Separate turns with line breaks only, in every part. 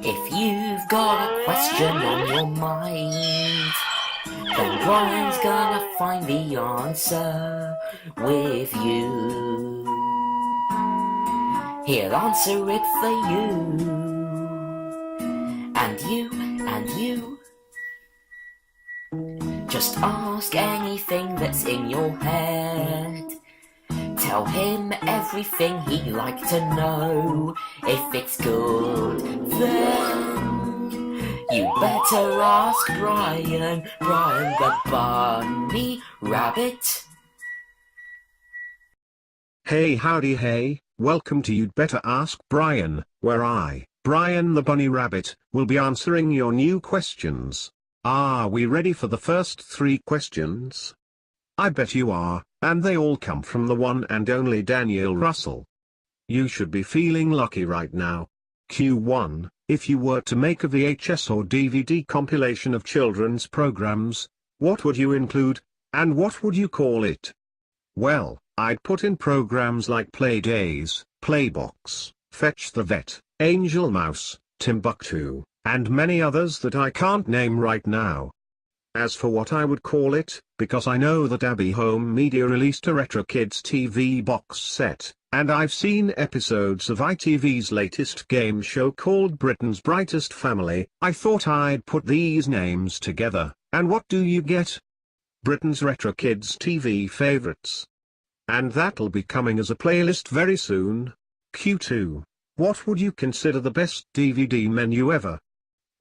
If you've got a question on your mind, then Brian's gonna find the answer with you. He'll answer it for you. And you. Just ask anything that's in your head. Tell him everything he'd like to know. If it's good, then you better ask Brian the bunny rabbit.
Hey, howdy, hey, welcome to You'd Better Ask Brian, where I, Brian the bunny rabbit, will be answering your new questions. Are we ready for the first 3 questions? I bet you are, and they all come from the one and only Daniel Russell. You should be feeling lucky right now. Q1, if you were to make a VHS or DVD compilation of children's programs, what would you include, and what would you call it? Well, I'd put in programs like Playdays, Playbox, Fetch the Vet, Angel Mouse, Timbuktu, and many others that I can't name right now. As for what I would call it, because I know that Abbey Home Media released a Retro Kids TV box set, and I've seen episodes of ITV's latest game show called Britain's Brightest Family, I thought I'd put these names together, and what do you get? Britain's Retro Kids TV Favorites. And that'll be coming as a playlist very soon. Q2, what would you consider the best DVD menu ever?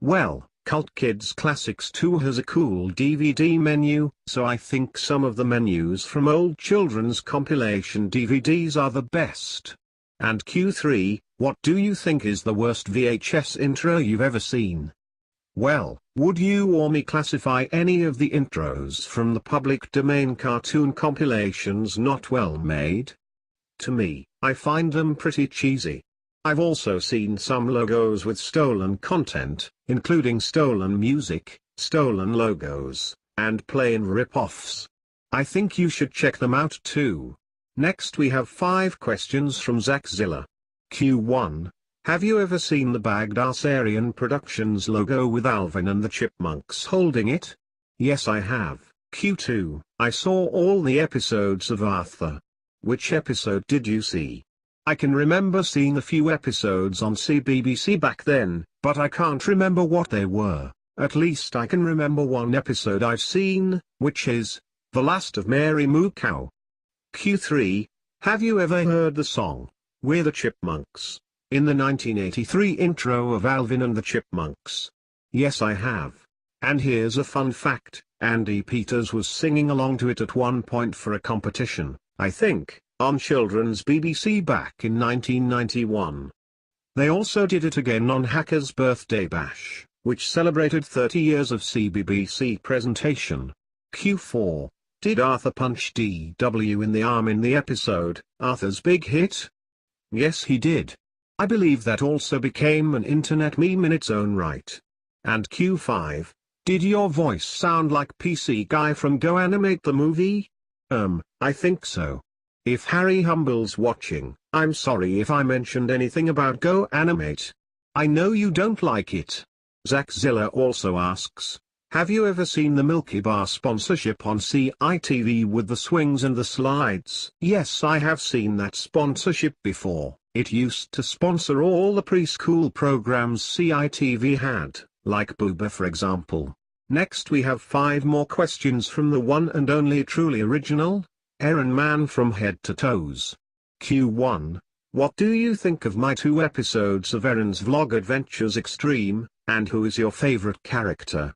Well, Cult Kids Classics 2 has a cool DVD menu, so I think some of the menus from old children's compilation DVDs are the best. And Q3, what do you think is the worst VHS intro you've ever seen? Well, would you or me classify any of the intros from the public domain cartoon compilations not well made? To me, I find them pretty cheesy. I've also seen some logos with stolen content, including stolen music, stolen logos, and plain rip-offs. I think you should check them out too. Next we have 5 questions from Zachzilla. Q1. Have you ever seen the Baghdasarian Productions logo with Alvin and the Chipmunks holding it? Yes, I have. Q2. I saw all the episodes of Arthur. Which episode did you see? I can remember seeing a few episodes on CBBC back then, but I can't remember what they were. At least I can remember one episode I've seen, which is The Last of Mary Moo Cow. Q3. Have you ever heard the song We're the Chipmunks in the 1983 intro of Alvin and the Chipmunks? Yes, I have. And here's a fun fact, Andy Peters was singing along to it at one point for a competition, I think, on Children's BBC back in 1991. They also did it again on Hacker's Birthday Bash, which celebrated 30 years of CBBC presentation. Q4. Did Arthur punch DW in the arm in the episode, Arthur's Big Hit? Yes, he did. I believe that also became an internet meme in its own right. And Q5. Did your voice sound like PC Guy from Go Animate the movie? I think so. If Harry Humble's watching, I'm sorry if I mentioned anything about Go Animate. I know you don't like it. Zachzilla also asks, have you ever seen the Milky Bar sponsorship on CITV with the swings and the slides? Yes, I have seen that sponsorship before. It used to sponsor all the preschool programs CITV had, like Booba for example. Next we have 5 more questions from the one and only truly original Aaron Man from Head to Toes. Q1. What do you think of my 2 episodes of Aaron's Vlog Adventures Extreme, and who is your favorite character?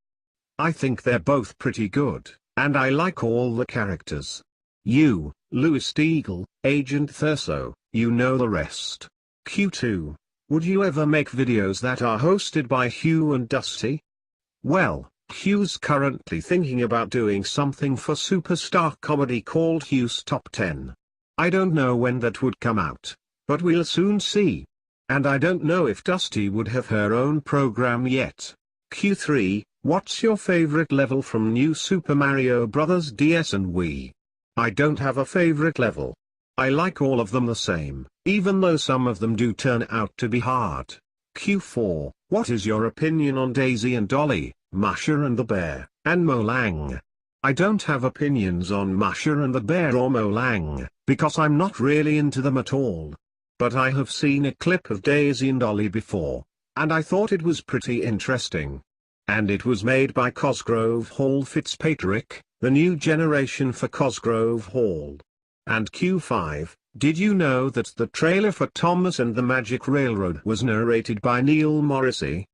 I think they're both pretty good, and I like all the characters. You, Louis Steagle, Agent Thurso, you know the rest. Q2. Would you ever make videos that are hosted by Hugh and Dusty? Well, Hugh's currently thinking about doing something for Superstar Comedy called Hugh's Top 10. I don't know when that would come out, but we'll soon see. And I don't know if Dusty would have her own program yet. Q3, what's your favorite level from New Super Mario Bros. DS and Wii? I don't have a favorite level. I like all of them the same, even though some of them do turn out to be hard. Q4, what is your opinion on Daisy and Dolly, Masha and the Bear, and Molang? I don't have opinions on Masha and the Bear or Molang, because I'm not really into them at all. But I have seen a clip of Daisy and Dolly before, and I thought it was pretty interesting. And it was made by Cosgrove Hall Fitzpatrick, the new generation for Cosgrove Hall. And Q5, did you know that the trailer for Thomas and the Magic Railroad was narrated by Neil Morrissey?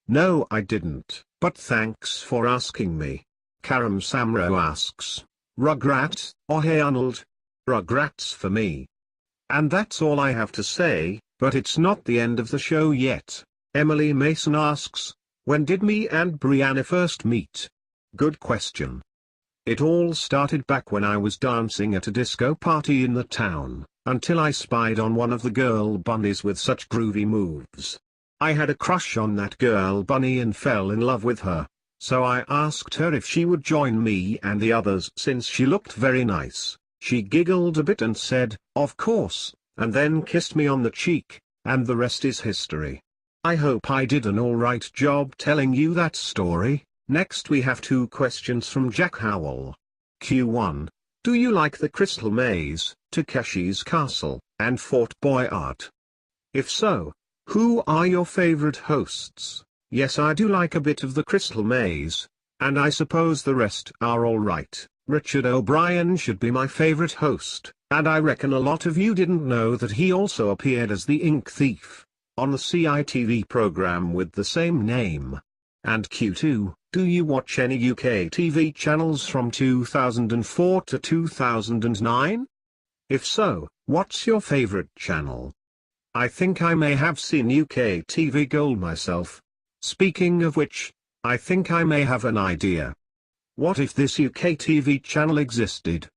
No, I didn't, but thanks for asking me. Karam Samro asks, Rugrats, or Hey Arnold? Rugrats for me. And that's all I have to say, but it's not the end of the show yet. Emily Mason asks, when did me and Brianna first meet? Good question. It all started back when I was dancing at a disco party in the town, until I spied on one of the girl bunnies with such groovy moves. I had a crush on that girl bunny and fell in love with her, so I asked her if she would join me and the others since she looked very nice. She giggled a bit and said, of course, and then kissed me on the cheek, and the rest is history. I hope I did an alright job telling you that story. Next we have 2 questions from Jack Howell. Q1. Do you like the Crystal Maze, Takeshi's Castle, and Fort Boyard? If so, who are your favorite hosts? Yes, I do like a bit of the Crystal Maze, and I suppose the rest are alright. Richard O'Brien should be my favorite host, and I reckon a lot of you didn't know that he also appeared as the Ink Thief on the CITV program with the same name. And Q2, do you watch any UK TV channels from 2004 to 2009? If so, what's your favorite channel? I think I may have seen UK TV Gold myself. Speaking of which, I think I may have an idea. What if this UK TV channel existed?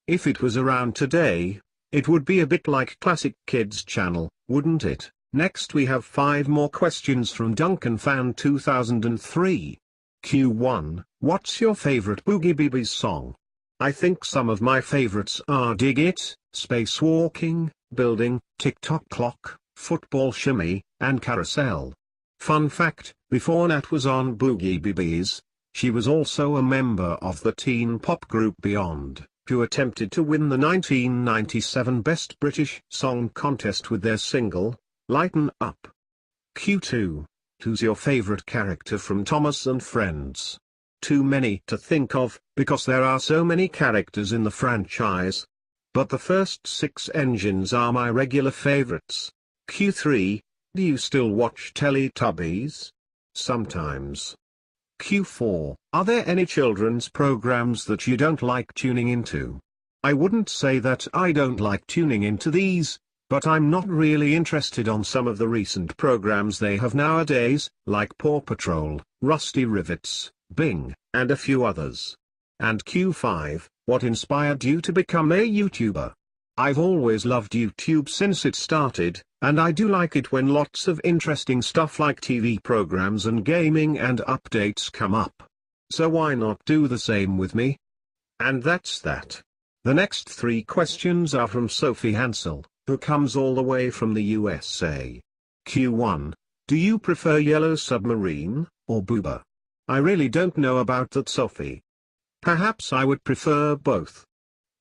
If it was around today, it would be a bit like Classic Kids channel, wouldn't it? Next we have 5 more questions from Duncan Fan 2003. Q1, what's your favorite Boogie Beebies song? I think some of my favorites are Dig It, Spacewalking, Building, Tick-Tock Clock, Football Shimmy, and Carousel. Fun fact, before Nat was on Boogie Beebies, she was also a member of the teen pop group Beyond, who attempted to win the 1997 Best British Song Contest with their single, Lighten Up. Q2, who's your favorite character from Thomas and Friends? Too many to think of, because there are so many characters in the franchise. But the first 6 engines are my regular favorites. Q3, do you still watch Teletubbies? Sometimes. Q4, are there any children's programs that you don't like tuning into? I wouldn't say that I don't like tuning into these, but I'm not really interested on some of the recent programs they have nowadays, like Paw Patrol, Rusty Rivets, Bing, and a few others. And Q5, what inspired you to become a YouTuber? I've always loved YouTube since it started, and I do like it when lots of interesting stuff like TV programs and gaming and updates come up. So why not do the same with me? And that's that. The next 3 questions are from Sophie Hansel, who comes all the way from the USA. Q1, do you prefer Yellow Submarine, or Booba? I really don't know about that, Sophie. Perhaps I would prefer both.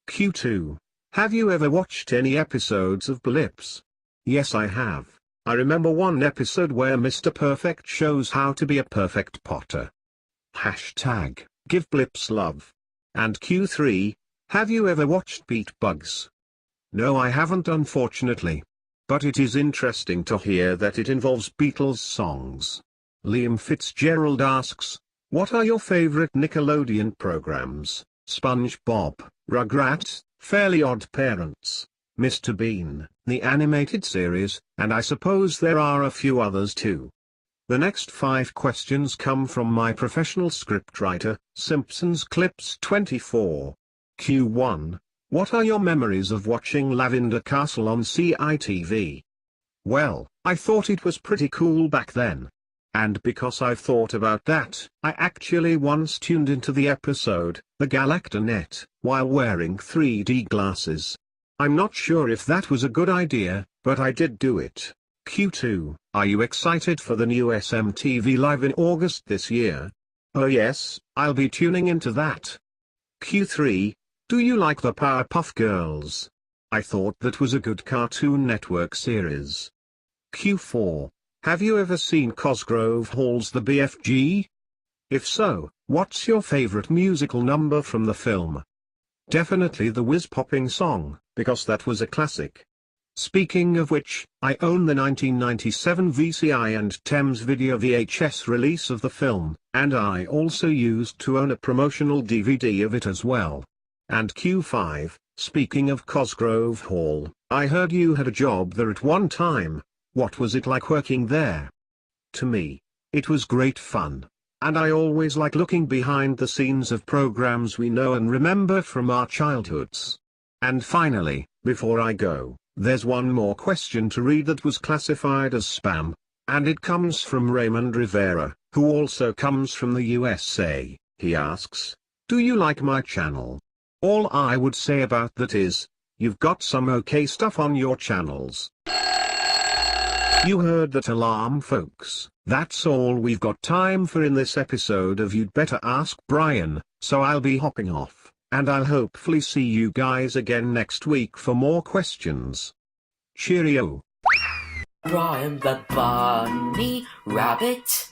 Q2, have you ever watched any episodes of Blips? Yes, I have. I remember one episode where Mr. Perfect shows how to be a perfect potter. Hashtag, give Blips love. And Q3, have you ever watched Beat Bugs? No, I haven't, unfortunately. But it is interesting to hear that it involves Beatles songs. Liam Fitzgerald asks, what are your favorite Nickelodeon programs? SpongeBob, Rugrats, Fairly Odd Parents, Mr. Bean, the animated series, and I suppose there are a few others too. The next 5 questions come from my professional scriptwriter, Simpsons Clips 24. Q1, what are your memories of watching Lavender Castle on CITV? Well, I thought it was pretty cool back then. And because I've thought about that, I actually once tuned into the episode, The Galactanet, while wearing 3D glasses. I'm not sure if that was a good idea, but I did do it. Q2, are you excited for the new SMTV Live in August this year? Oh yes, I'll be tuning into that. Q3, do you like the Powerpuff Girls? I thought that was a good Cartoon Network series. Q4, have you ever seen Cosgrove Hall's The BFG? If so, what's your favorite musical number from the film? Definitely the Whiz Popping song, because that was a classic. Speaking of which, I own the 1997 VCI and Thames Video VHS release of the film, and I also used to own a promotional DVD of it as well. And Q5, speaking of Cosgrove Hall, I heard you had a job there at one time. What was it like working there? To me, it was great fun. And I always like looking behind the scenes of programs we know and remember from our childhoods. And finally, before I go, there's one more question to read that was classified as spam, and it comes from Raymond Rivera, who also comes from the USA. He asks, do you like my channel? All I would say about that is, you've got some okay stuff on your channels. You heard that alarm, folks. That's all we've got time for in this episode of You'd Better Ask Brian, so I'll be hopping off, and I'll hopefully see you guys again next week for more questions. Cheerio.
Brian the Bunny Rabbit.